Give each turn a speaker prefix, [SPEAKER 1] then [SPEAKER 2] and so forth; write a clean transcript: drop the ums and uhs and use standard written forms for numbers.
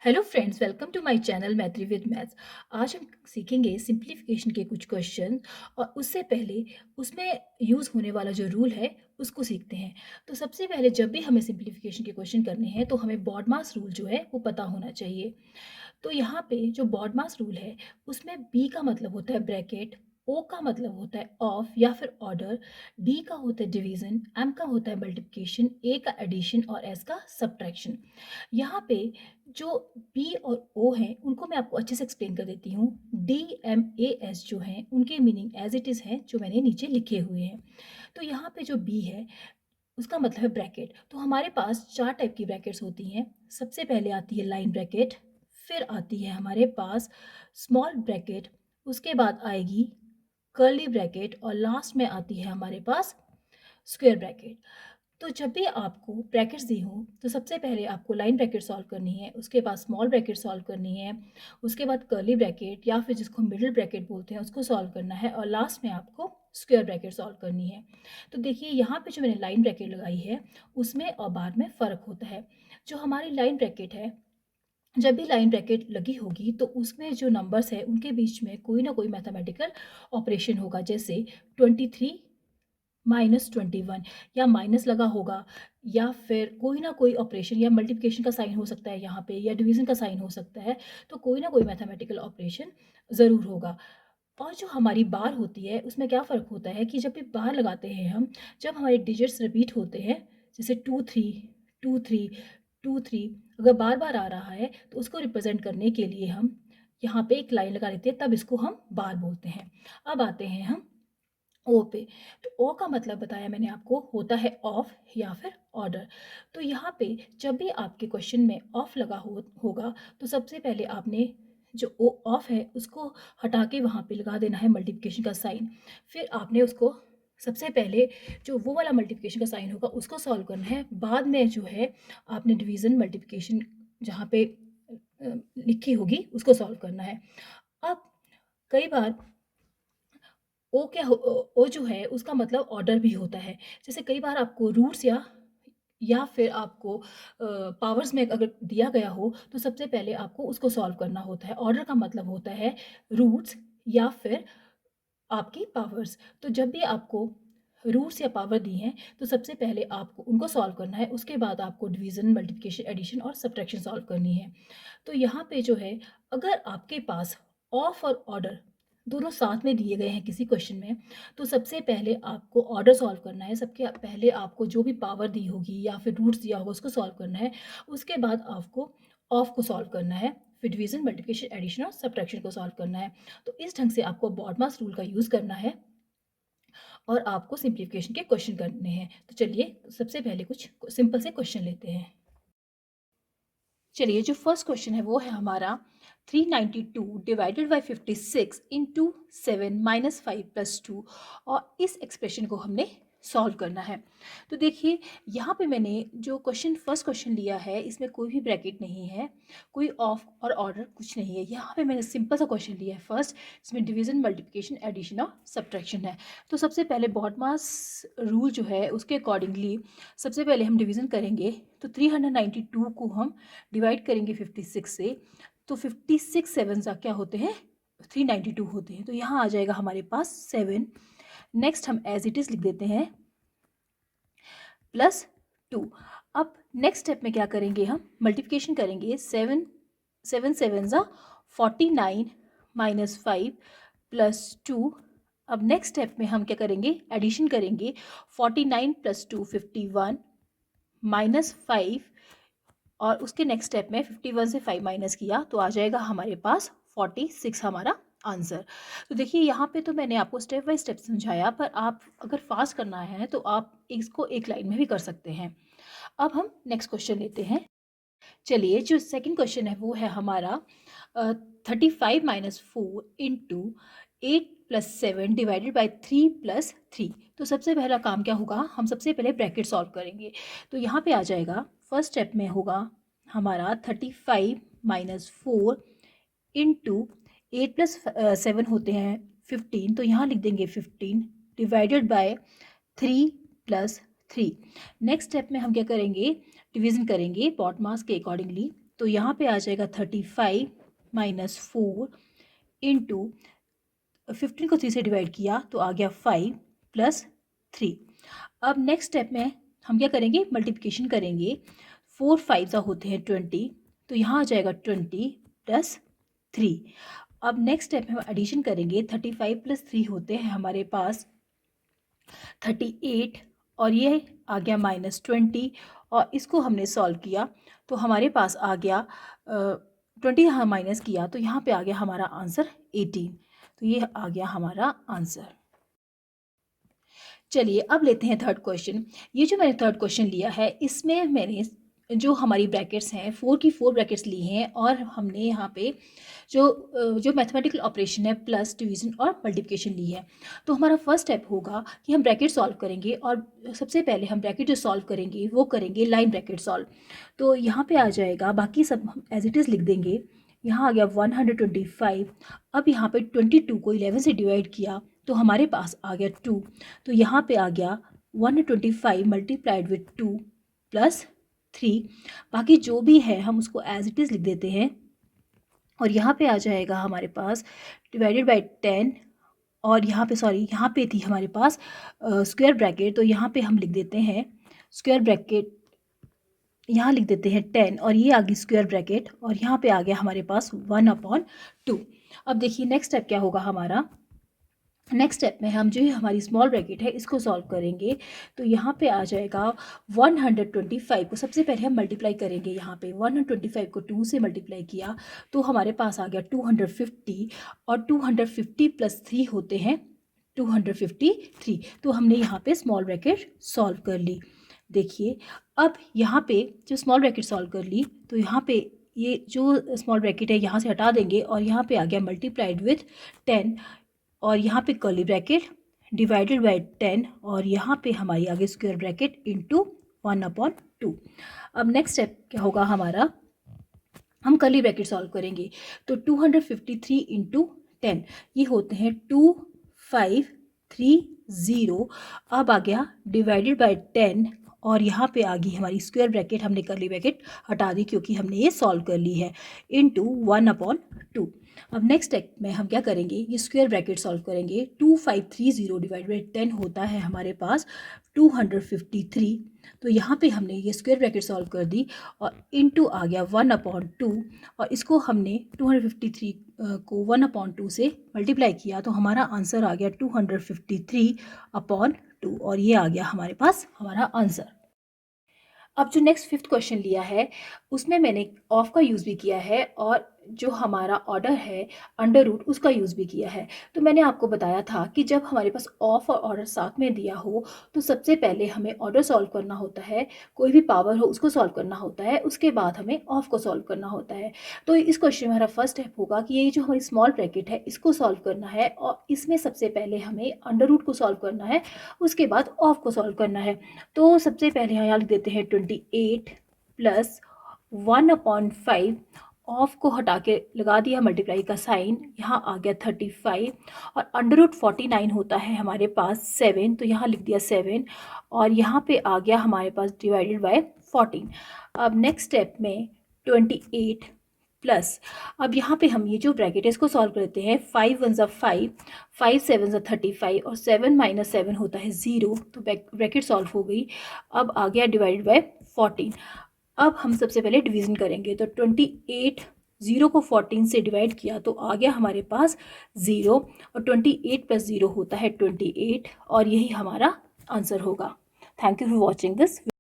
[SPEAKER 1] Hello friends, welcome to my channel Maitri with maths. आज हम सीखेंगे सिंप्लीफिकेशन के कुछ क्वेश्चन और उससे पहले उसमें यूज़ होने वाला जो रूल है उसको सीखते हैं। तो सबसे पहले जब भी हमें सिंप्लीफिकेशन के क्वेश्चन करने हैं तो हमें बॉडमास रूल जो है वो पता होना चाहिए। तो यहाँ पे जो बॉडमास रूल है उसमें बी का मतलब होता है ब्रैकेट, ओ का मतलब होता है ऑफ या फिर ऑर्डर, डी का होता है डिवीजन, एम का होता है मल्टीप्लिकेशन, ए का एडिशन और एस का सब्ट्रैक्शन। यहाँ पे जो बी और ओ हैं उनको मैं आपको अच्छे से एक्सप्लेन कर देती हूँ। डी एम ए एस जो हैं उनके मीनिंग एज इट इज़ हैं जो मैंने नीचे लिखे हुए हैं। तो यहाँ पे जो बी है उसका मतलब है ब्रैकेट। तो हमारे पास चार टाइप की ब्रैकेट्स होती हैं। सबसे पहले आती है लाइन ब्रैकेट, फिर आती है हमारे पास स्मॉल ब्रैकेट, उसके बाद आएगी कर्ली ब्रैकेट और लास्ट में आती है हमारे पास स्क्वायर ब्रैकेट। तो जब भी आपको ब्रैकेट्स दी हो तो सबसे पहले आपको लाइन ब्रैकेट सॉल्व करनी है, उसके बाद स्मॉल ब्रैकेट सॉल्व करनी है, उसके बाद कर्ली ब्रैकेट या फिर जिसको मिडिल ब्रैकेट बोलते हैं उसको सॉल्व करना है और लास्ट में आपको स्क्वायर ब्रैकेट सॉल्व करनी है। तो देखिए यहाँ पे जो मैंने लाइन ब्रैकेट लगाई है उसमें और बार में फ़र्क होता है। जो हमारी लाइन ब्रैकेट है, जब भी लाइन ब्रैकेट लगी होगी तो उसमें जो नंबर्स है उनके बीच में कोई ना कोई मैथमेटिकल ऑपरेशन होगा, जैसे 23 -21 या माइनस लगा होगा, या फिर कोई ना कोई ऑपरेशन या मल्टीप्लिकेशन का साइन हो सकता है यहाँ पे, या डिवीजन का साइन हो सकता है। तो कोई ना कोई मैथमेटिकल ऑपरेशन ज़रूर होगा। और जो हमारी बार होती है उसमें क्या फ़र्क होता है कि जब भी बार लगाते हैं हम, जब हमारे डिजिट्स रिपीट होते हैं, जैसे 2 3 2 3 2 3, अगर बार बार आ रहा है तो उसको रिप्रेजेंट करने के लिए हम यहाँ पे एक लाइन लगा देते हैं, तब इसको हम बार बोलते हैं। अब आते हैं हम ओ पे। तो ओ का मतलब बताया मैंने आपको होता है ऑफ या फिर ऑर्डर। तो यहाँ पे जब भी आपके क्वेश्चन में ऑफ लगा होगा तो सबसे पहले आपने जो ओ ऑफ है उसको हटा के वहाँ पे लगा देना है मल्टीप्लिकेशन का साइन। फिर आपने उसको सबसे पहले जो वो वाला मल्टीप्लिकेशन का साइन होगा उसको सॉल्व करना है, बाद में जो है आपने डिवीज़न मल्टीप्लिकेशन जहाँ पे लिखी होगी उसको सॉल्व करना है। अब कई बार ओ क्या हो, ओ जो है उसका मतलब ऑर्डर भी होता है। जैसे कई बार आपको रूट्स या फिर आपको पावर्स में अगर दिया गया हो तो सबसे पहले आपको उसको सॉल्व करना होता है। ऑर्डर का मतलब होता है रूट्स या फिर आपकी पावर्स। तो जब भी आपको रूट्स या पावर दी हैं तो सबसे पहले आपको उनको सॉल्व करना है, उसके बाद आपको डिवीज़न, मल्टीप्लिकेशन, एडिशन और सब्ट्रैक्शन सॉल्व करनी है। तो यहाँ पे जो है, अगर आपके पास ऑफ और ऑर्डर दोनों साथ में दिए गए हैं किसी क्वेश्चन में, तो सबसे पहले आपको ऑर्डर सॉल्व करना है। सबके पहले आपको जो भी पावर दी होगी या फिर रूट्स दिया होगा उसको सॉल्व करना है, उसके बाद आपको ऑफ को सॉल्व करना है, फिर डिवीज़न, मल्टीप्लिकेशन, एडिशन और सब्ट्रैक्शन को सॉल्व करना है। तो इस ढंग से आपको बॉडमास रूल का यूज़ करना है और आपको सिंप्लीफिकेशन के क्वेश्चन करने हैं। तो चलिए सबसे पहले कुछ सिंपल से क्वेश्चन लेते हैं। चलिए, जो फर्स्ट क्वेश्चन है वो है हमारा 392 divided by 56 into 7 minus 5 plus 2, और इस एक्सप्रेशन को हमने सॉल्व करना है। तो देखिए यहाँ पे मैंने जो फर्स्ट क्वेश्चन लिया है इसमें कोई भी ब्रैकेट नहीं है, कोई ऑफ और ऑर्डर कुछ नहीं है। यहाँ पे मैंने सिंपल सा क्वेश्चन लिया है फर्स्ट, इसमें डिवीजन, मल्टीप्लिकेशन, एडिशन और सब्ट्रैक्शन है। तो सबसे पहले बॉडमास रूल जो है उसके अकॉर्डिंगली सबसे पहले हम डिवीज़न करेंगे। तो 392 को हम डिवाइड करेंगे 56 से, तो 56 सेवन सा क्या होते हैं, 392 होते हैं। तो यहाँ आ जाएगा हमारे पास 7। नेक्स्ट हम एज इट इज़ लिख देते हैं प्लस 2। अब नेक्स्ट स्टेप में क्या करेंगे, हम मल्टीप्लिकेशन करेंगे। 7 7 सेवन सा 49 माइनस 5 प्लस 2। अब नेक्स्ट स्टेप में हम क्या करेंगे, एडिशन करेंगे। 49 प्लस 2 51 माइनस 5, और उसके नेक्स्ट स्टेप में 51 से 5 माइनस किया तो आ जाएगा हमारे पास 46 हमारा आंसर। तो देखिए यहाँ पे तो मैंने आपको स्टेप बाय स्टेप समझाया, पर आप अगर फास्ट करना है तो आप इसको एक लाइन में भी कर सकते हैं। अब हम नेक्स्ट क्वेश्चन लेते हैं। चलिए, जो सेकंड क्वेश्चन है वो है हमारा 35 minus 4 into 8 plus 7 divided by 3 plus 3। तो सबसे पहला काम क्या होगा, हम सबसे पहले ब्रैकेट सॉल्व करेंगे। तो यहाँ पे आ जाएगा, फर्स्ट स्टेप में होगा हमारा 35 माइनस 4 इंटू 8 प्लस 7 होते हैं 15, तो यहाँ लिख देंगे 15 divided by 3 plus 3। Next step में हम क्या करेंगे, डिवीज़न करेंगे बॉडमास के अकॉर्डिंगली। तो यहाँ पे आ जाएगा 35 माइनस 4 इंटू 15 को 3 से डिवाइड किया तो आ गया 5 प्लस 3। अब नेक्स्ट स्टेप में हम क्या करेंगे, मल्टीप्लिकेशन करेंगे। 4 5 होते हैं 20, तो यहाँ आ जाएगा 20 प्लस 3। अब नेक्स्ट स्टेप में हम एडिशन करेंगे। 35 प्लस 3 होते हैं हमारे पास 38, और ये आ गया -20, और इसको हमने सॉल्व किया तो हमारे पास आ गया 20 यहाँ माइनस किया तो यहाँ पे आ गया हमारा आंसर 18। तो ये आ गया हमारा आंसर। चलिए अब लेते हैं थर्ड क्वेश्चन। ये जो मैंने थर्ड क्वेश्चन लिया है इसमें मैंने जो हमारी ब्रैकेट्स हैं 4 की 4 ब्रैकेट्स ली हैं, और हमने यहाँ पे जो मैथमेटिकल ऑपरेशन है प्लस, डिवीजन और मल्टीप्लिकेशन ली है। तो हमारा फर्स्ट स्टेप होगा कि हम ब्रैकेट सॉल्व करेंगे, और सबसे पहले हम ब्रैकेट जो सॉल्व करेंगे वो करेंगे लाइन ब्रैकेट सॉल्व। तो यहाँ पे आ जाएगा, बाकी सब हम एज इट इज़ लिख देंगे। यहाँ आ गया 125। अब यहाँ पे 22 को 11 से डिवाइड किया तो हमारे पास आ गया 2। तो यहाँ पे आ गया 125 मल्टीप्लाइड विथ 2 प्लस 3। बाकी जो भी है हम उसको एज इट इज़ लिख देते हैं, और यहाँ पे आ जाएगा हमारे पास डिवाइडेड बाय 10, और यहाँ पे यहाँ पे थी हमारे पास स्क्वायर ब्रैकेट, तो यहाँ पे हम लिख देते हैं स्क्वायर ब्रैकेट, यहाँ लिख देते हैं 10, और ये आ गई स्क्वायर ब्रैकेट, और यहाँ पे आ गया हमारे पास 1/2। अब देखिए नेक्स्ट स्टेप क्या होगा हमारा। नेक्स्ट स्टेप में हम जो है हमारी स्मॉल ब्रैकेट है इसको सॉल्व करेंगे। तो यहाँ पे आ जाएगा 125 को सबसे पहले हम मल्टीप्लाई करेंगे। यहाँ पे 125 को 2 से मल्टीप्लाई किया तो हमारे पास आ गया 250, और 250 प्लस 3 होते हैं 253। तो हमने यहाँ पे स्मॉल ब्रैकेट सॉल्व कर ली। देखिए अब यहाँ पे जो स्मॉल ब्रैकेट सॉल्व कर ली तो यहाँ पे ये जो स्मॉल ब्रैकेट है यहाँ से हटा देंगे, और यहाँ पे आ गया मल्टीप्लाइड विथ 10, और यहाँ पे कर्ली ब्रैकेट डिवाइडेड बाय 10, और यहाँ पे हमारी आगे स्क्वायर ब्रैकेट इंटू 1/2। अब नेक्स्ट स्टेप क्या होगा हमारा, हम कर्ली ब्रैकेट सॉल्व करेंगे। तो 253 इंटू 10 ये होते हैं 2530। अब आ गया डिवाइडेड बाय 10, और यहाँ पे आ गई हमारी स्क्वायर ब्रैकेट, हमने कर्ली ब्रैकेट हटा दी क्योंकि हमने ये सॉल्व कर ली है, इंटू 1/2। अब नेक्स्ट स्टेप में हम क्या करेंगे, ये स्क्वायर ब्रैकेट सॉल्व करेंगे। 2530 डिवाइड बाई 10 होता है हमारे पास 253। तो यहाँ पे हमने ये स्क्वायर ब्रैकेट सॉल्व कर दी, और इनटू आ गया 1/2, और इसको हमने 253 को 1/2 से मल्टीप्लाई किया तो हमारा आंसर आ गया 253/2, और ये आ गया हमारे पास हमारा आंसर। अब जो नेक्स्ट फिफ्थ क्वेश्चन लिया है उसमें मैंने ऑफ का यूज़ भी किया है, और जो हमारा ऑर्डर है अंडर रूट उसका यूज़ भी किया है। तो मैंने आपको बताया था कि जब हमारे पास ऑफ और ऑर्डर साथ में दिया हो तो सबसे पहले हमें ऑर्डर सॉल्व करना होता है, कोई भी पावर हो उसको सॉल्व करना होता है, उसके बाद हमें ऑफ को सॉल्व करना होता है। तो इस क्वेश्चन में हमारा फर्स्ट स्टेप होगा कि ये जो हमारी स्मॉल ब्रैकेट है इसको सॉल्व करना है, और इसमें सबसे पहले हमें अंडर रूट को सॉल्व करना है, उसके बाद ऑफ को सॉल्व करना है। तो सबसे पहले यहाँ लिख देते हैं 28 प्लस 1/5, ऑफ को हटा के लगा दिया मल्टीप्लाई का साइन, यहाँ आ गया 35, और अंडर रूट 49 होता है हमारे पास 7, तो यहाँ लिख दिया 7, और यहाँ पे आ गया हमारे पास डिवाइडेड बाय 14। अब नेक्स्ट स्टेप में 28 प्लस, अब यहाँ पे हम ये जो ब्रैकेट है इसको सॉल्व करते हैं। 5 1 ज़ा 5, 5 7 ज़ा 35, और 7 माइनस 7 होता है 0, तो ब्रैकेट सॉल्व हो गई। अब आ गया डिवाइडेड बाय 14। अब हम सबसे पहले डिवीज़न करेंगे, तो 28 0 को 14 से डिवाइड किया तो आ गया हमारे पास 0, और 28 प्लस 0 होता है 28, और यही हमारा आंसर होगा। Thank you for watching this.